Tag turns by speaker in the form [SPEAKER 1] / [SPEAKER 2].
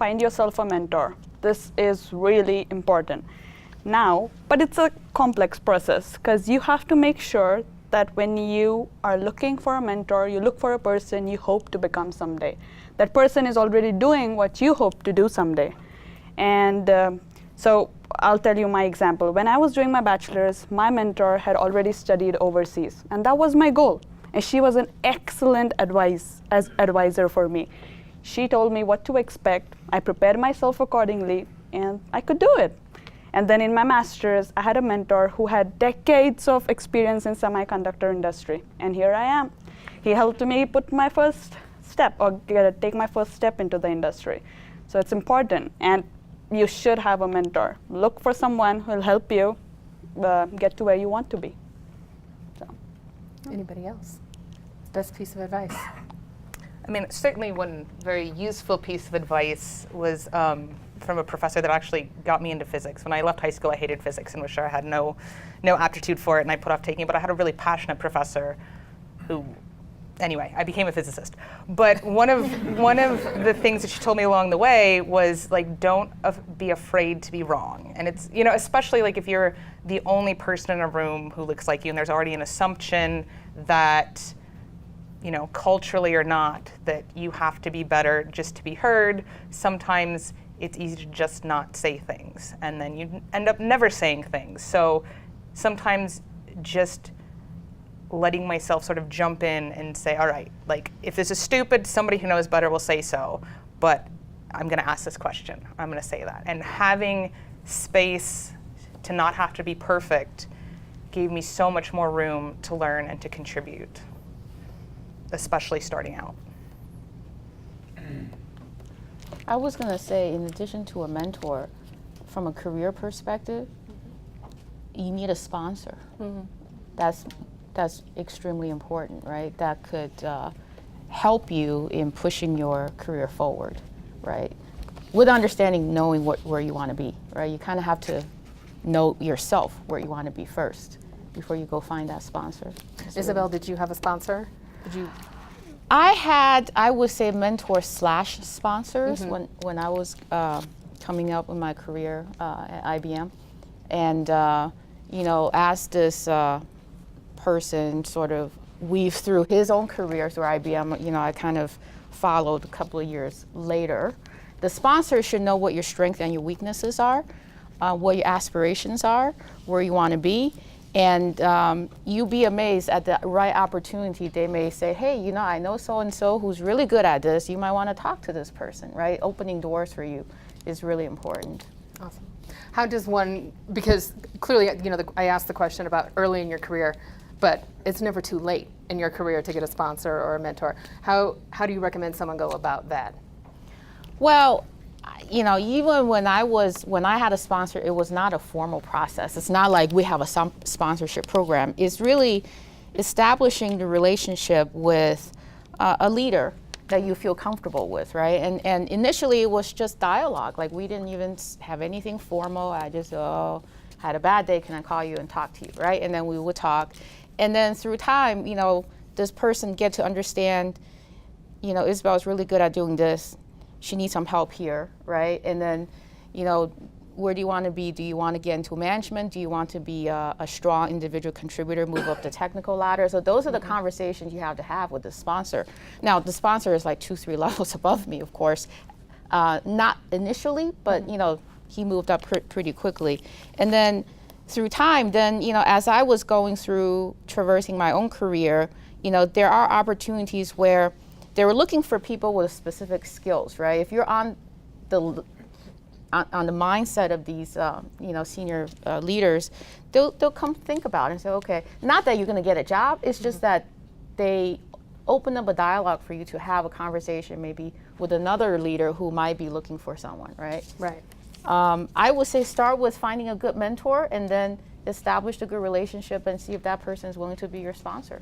[SPEAKER 1] find yourself a mentor. This is really important. Now, but it's a complex process because you have to make sure that when you are looking for a mentor, you look for a person you hope to become someday. That person is already doing what you hope to do someday. And so I'll tell you my example. When I was doing my bachelor's, my mentor had already studied overseas, and that was my goal. And she was an excellent advisor for me. She told me what to expect. I prepared myself accordingly, and I could do it. And then in my master's, I had a mentor who had decades of experience in semiconductor industry, and here I am. He helped me put my first step, or take my first step into the industry. So it's important, and you should have a mentor. Look for someone who will help you get to where you want to be. So.
[SPEAKER 2] Anybody else? Best piece of advice?
[SPEAKER 3] I mean, certainly one very useful piece of advice was from a professor that actually got me into physics. When I left high school, I hated physics and was sure I had no aptitude for it, and I put off taking it. But I had a really passionate professor who, anyway, I became a physicist. But one of the things that she told me along the way was, like, don't be afraid to be wrong. And it's, you know, especially like if you're the only person in a room who looks like you, and there's already an assumption that, you know, culturally or not, that you have to be better just to be heard. Sometimes it's easy to just not say things, and then you end up never saying things. So sometimes just letting myself sort of jump in and say, all right, like, if this is stupid, somebody who knows better will say so, but I'm gonna ask this question, I'm gonna say that. And having space to not have to be perfect gave me so much more room to learn and to contribute, especially starting out.
[SPEAKER 4] I was going to say, in addition to a mentor, from a career perspective, you need a sponsor. That's extremely important, right? That could help you in pushing your career forward, right? With understanding, knowing where you want to be, right? You kind of have to know yourself where you want to be first before you go find that sponsor.
[SPEAKER 2] Isabel, did you have a sponsor? Did you?
[SPEAKER 4] I had, I would say, mentor/sponsors when I was coming up in my career at IBM. And, you know, as this person sort of weaves through his own career through IBM, you know, I kind of followed a couple of years later. The sponsor should know what your strengths and your weaknesses are, what your aspirations are, where you want to be. And you'll be amazed at the right opportunity. They may say, hey, you know, I know so-and-so who's really good at this. You might want to talk to this person, right? Opening doors for you is really important.
[SPEAKER 2] Awesome. How does one, because clearly, you know, I asked the question about early in your career, but it's never too late in your career to get a sponsor or a mentor. How do you recommend someone go about that?
[SPEAKER 4] Well, you know, even when I had a sponsor, it was not a formal process. It's not like we have a sponsorship program. It's really establishing the relationship with a leader that you feel comfortable with, right? And initially it was just dialogue. Like, we didn't even have anything formal. I just, had a bad day, can I call you and talk to you, right? And then we would talk. And then through time, you know, this person get to understand, you know, Isabel's really good at doing this. She needs some help here, right? And then, you know, where do you want to be? Do you want to get into management? Do you want to be a strong individual contributor, move up the technical ladder? So those are the conversations you have to have with the sponsor. Now, the sponsor is like 2-3 levels above me, of course. Not initially, but, you know, he moved up pretty quickly. And then through time, then, you know, as I was going through traversing my own career, you know, there are opportunities where they were looking for people with specific skills, right? If you're on the mindset of these, you know, senior leaders, they'll come think about it and say, okay, not that you're going to get a job. It's just that they open up a dialogue for you to have a conversation, maybe with another leader who might be looking for someone, right?
[SPEAKER 2] Right.
[SPEAKER 4] I would say start with finding a good mentor, and then establish a good relationship and see if that person is willing to be your sponsor.